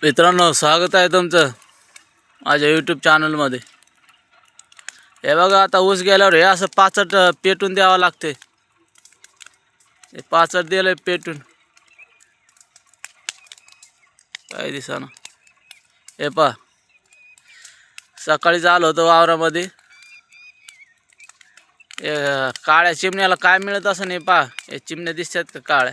मित्रांनो, स्वागत आहे तुमचं माझ्या यूट्यूब चॅनलमध्ये. हे बघा, आता ऊस गेल्यावर हे असं पाचट पेटून द्यावं लागते. हे पाचट दिलं पेटून, काय दिसाना. हे पा, सकाळी आलो होतो वावरामध्ये. काळ्या चिमण्याला काय मिळत असं नाही पा. हे चिमण्या दिसतात का काळ्या?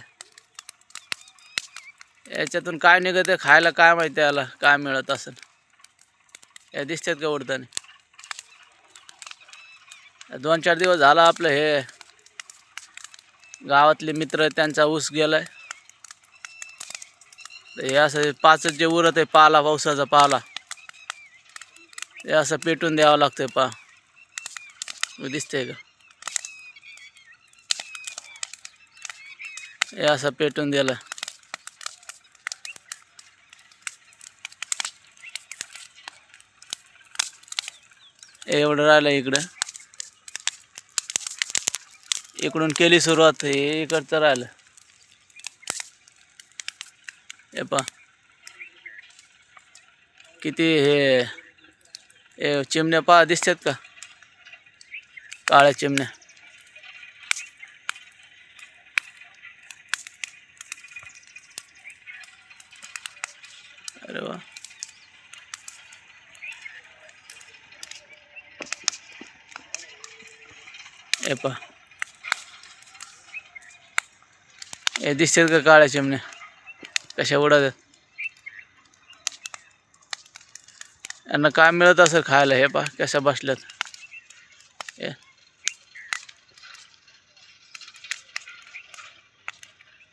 याच्यातून काय निघत आहे खायला काय माहिती, याला काय मिळत असेल. हे दिसतात का उडताना? 2-4 दिवस झाला आपलं हे गावातले मित्र त्यांचा ऊस गेलाय. हे असं पाचच जे उरत आहे पाला, पावसाचा पाला, हे असं पेटून द्यावं लागतंय पा. दिसतंय का? हे असं पेटून दिलं. एवढं राहिलं इकडं. इकडून केली सुरुवात, हे इकडचं राहिलं. हे पा किती हे चिमण्या पा दिसतात का? काळ्या चिमण्या. अरे वा. हे पा, हे दिसतात का काळ्या चिमण्या कशा उडत? यांना काय मिळत असेल खायला. हे पा कशा बसल्यात.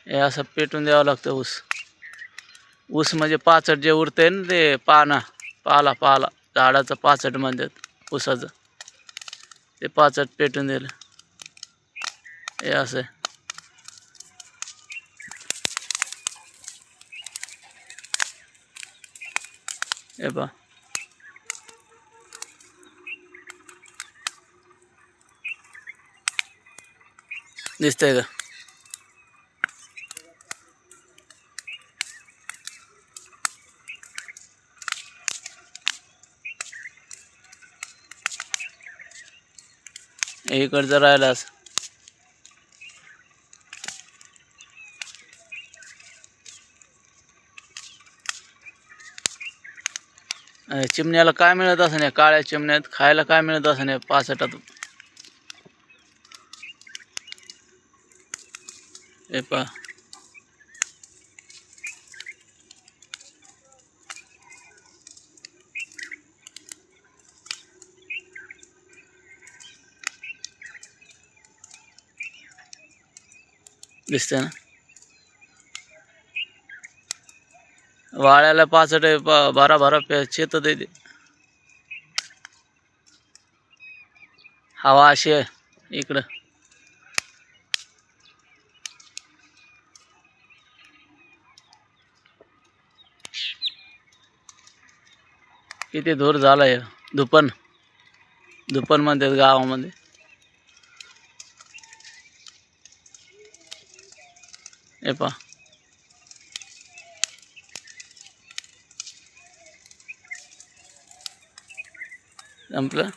हे असं पेटून द्यावं लागतं ऊस. ऊस म्हणजे पाचट जे उरतंय ना, ते पाला पाला झाडाचं पाचट म्हणतात ऊसाचं. ते पाचट पेटून दिलं. हे असं हे पा, दिसतंय का? इकडचं राहिलं असं. चिमण्याला काय मिळत असं नाही, काळ्या चिमण्यात खायला काय मिळत असं नाही पाचटातून. हे पा, दिसतंय ना? वाळ्याला पाचट आहे भरा भरा शेत देते. हवा अशी आहे इकडं. किती दूर झालाय. दुपण म्हणतात गावामध्ये. हे पा, संपलं.